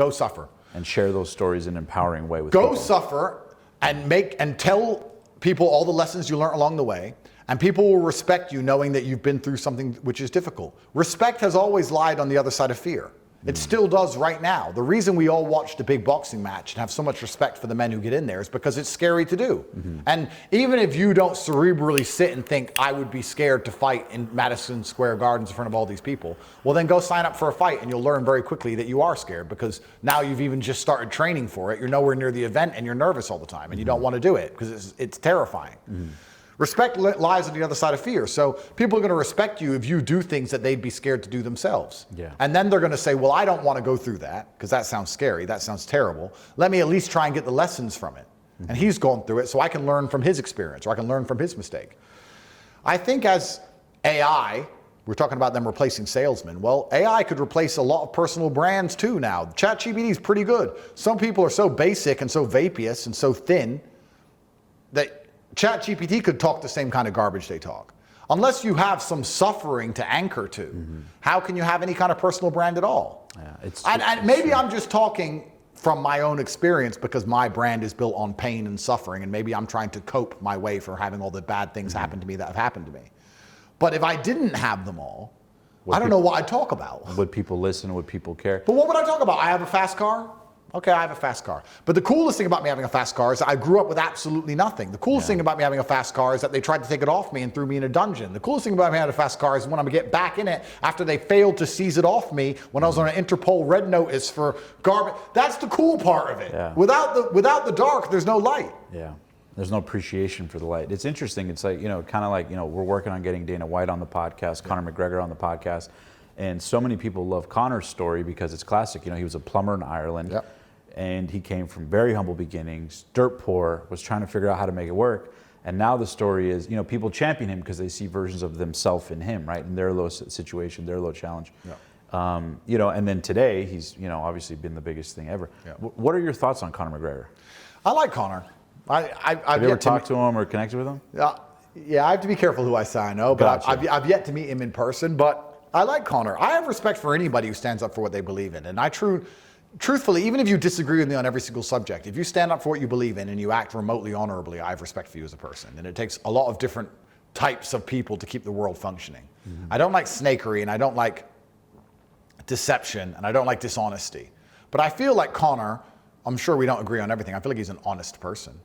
Go suffer. And share those stories in an empowering way with Go people. suffer and tell people all the lessons you learned along the way, and people will respect you knowing that you've been through something which is difficult. Respect has always lied on the other side of fear. It still does right now. The reason we all watch the big boxing match and have so much respect for the men who get in there is because it's scary to do. And even if you don't cerebrally sit and think, I would be scared to fight in Madison Square Gardens in front of all these people, well then go sign up for a fight and you'll learn very quickly that you are scared, because now you've even just started training for it. You're nowhere near the event and you're nervous all the time and you don't want to do it because it's terrifying. Respect lies on the other side of fear. So people are going to respect you if you do things that they'd be scared to do themselves. Yeah. And then they're going to say, well, I don't want to go through that because that sounds scary. That sounds terrible. Let me at least try and get the lessons from it. And he's gone through it, so I can learn from his experience, or I can learn from his mistake. I think as AI, we're talking about them replacing salesmen. Well, AI could replace a lot of personal brands too now. ChatGPT is pretty good. Some people are so basic and so vaporous and so thin that ChatGPT could talk the same kind of garbage they talk. Unless you have some suffering to anchor to, how can you have any kind of personal brand at all? Yeah, and maybe I'm just talking from my own experience because my brand is built on pain and suffering, and maybe I'm trying to cope my way for having all the bad things happen to me that have happened to me. But if I didn't have them all, I don't know what I'd talk about. Would people listen? Would people care? But what would I talk about? I have a fast car? Okay, I have a fast car. But the coolest thing about me having a fast car is I grew up with absolutely nothing. The coolest thing about me having a fast car is that they tried to take it off me and threw me in a dungeon. The coolest thing about me having a fast car is when I'm gonna get back in it after they failed to seize it off me when I was on an Interpol red notice for garbage. That's the cool part of it. Yeah. Without the dark, there's no light. Yeah. There's no appreciation for the light. It's interesting. It's like, kind of like, we're working on getting Dana White on the podcast, Conor McGregor on the podcast. And so many people love Conor's story because it's classic. He was a plumber in Ireland. Yep. And he came from very humble beginnings, dirt poor, was trying to figure out how to make it work. And now the story is, people champion him because they see versions of themselves in him, right? In their low situation, their low challenge. Yeah. And then today, he's, obviously been the biggest thing ever. Yeah. What are your thoughts on Conor McGregor? I like Conor. Have you ever talked to him or connected with him? Yeah, I have to be careful who I say I know, but Gotcha. I've yet to meet him in person. But I like Conor. I have respect for anybody who stands up for what they believe in. And truthfully, even if you disagree with me on every single subject, if you stand up for what you believe in and you act remotely honorably, I have respect for you as a person. And it takes a lot of different types of people to keep the world functioning. I don't like snakery, and I don't like deception, and I don't like dishonesty. But I feel like Conor, I'm sure we don't agree on everything, I feel like he's an honest person.